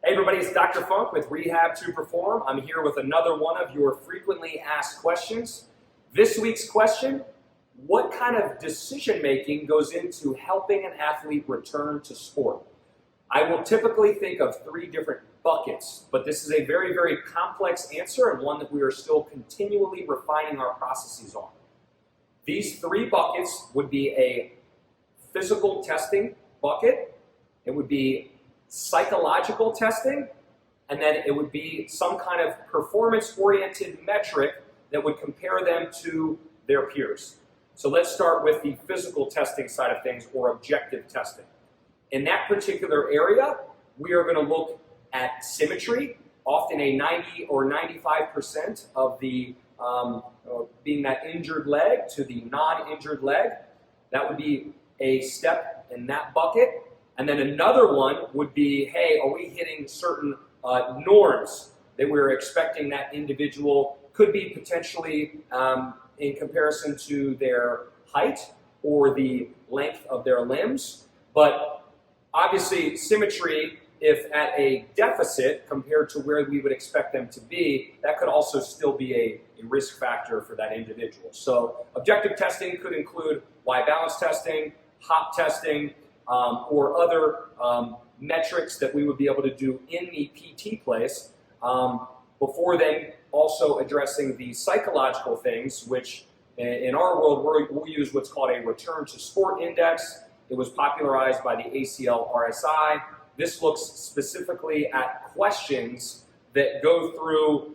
Hey everybody, it's Dr. Funk with Rehab to Perform. I'm here with another one of your frequently asked questions. This week's question: what kind of decision making goes into helping an athlete return to sport? I will typically think of three different buckets, but this is a very, very complex answer and one that we are still continually refining our processes on. These three buckets would be a physical testing bucket, it would be psychological testing, and then it would be some kind of performance-oriented metric that would compare them to their peers. So let's start with the physical testing side of things, or objective testing. In that particular area, we are going to look at symmetry, often a 90 or 95% of the being that injured leg to the non-injured leg. That would be a step in that bucket. And then another one would be, hey, are we hitting certain norms that we're expecting that individual could be potentially in comparison to their height or the length of their limbs. But obviously symmetry, if at a deficit compared to where we would expect them to be, that could also still be a risk factor for that individual. So objective testing could include Y-balance testing, hop testing, or other metrics that we would be able to do in the PT place, before then also addressing the psychological things, which in our world we'll use what's called a return to sport index. It was popularized by the ACL-RSI. This looks specifically at questions that go through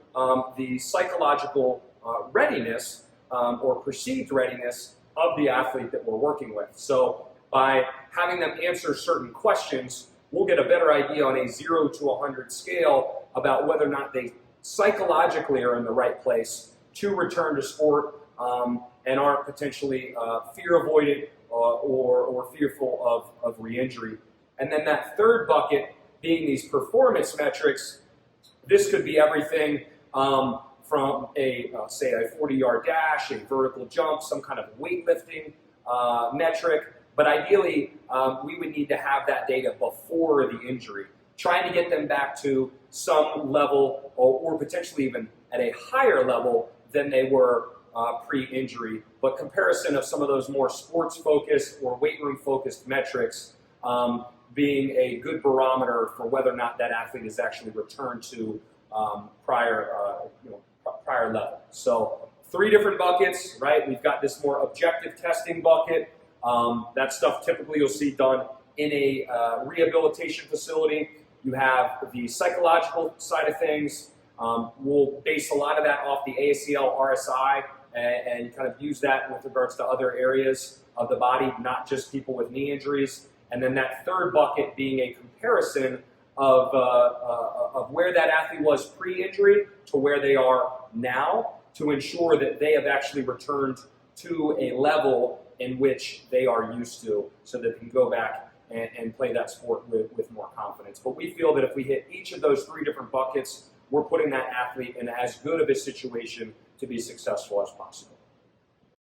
the psychological readiness or perceived readiness of the athlete that we're working with. So by having them answer certain questions, we'll get a better idea on a 0 to 100 scale about whether or not they psychologically are in the right place to return to sport and aren't potentially fear-avoided or fearful of re-injury. And then that third bucket being these performance metrics. This could be everything from say a 40-yard dash, a vertical jump, some kind of weightlifting metric. But ideally, we would need to have that data before the injury, trying to get them back to some level or potentially even at a higher level than they were pre-injury. But comparison of some of those more sports-focused or weight room-focused metrics being a good barometer for whether or not that athlete has actually returned to prior level. So three different buckets, right? We've got this more objective testing bucket. That stuff typically you'll see done in a rehabilitation facility. You have the psychological side of things. We'll base a lot of that off the ACL-RSI and kind of use that with regards to other areas of the body, not just people with knee injuries. And then that third bucket being a comparison of where that athlete was pre-injury to where they are now, to ensure that they have actually returned to a level in which they are used to, so that they can go back and play that sport with more confidence. But we feel that if we hit each of those three different buckets, we're putting that athlete in as good of a situation to be successful as possible.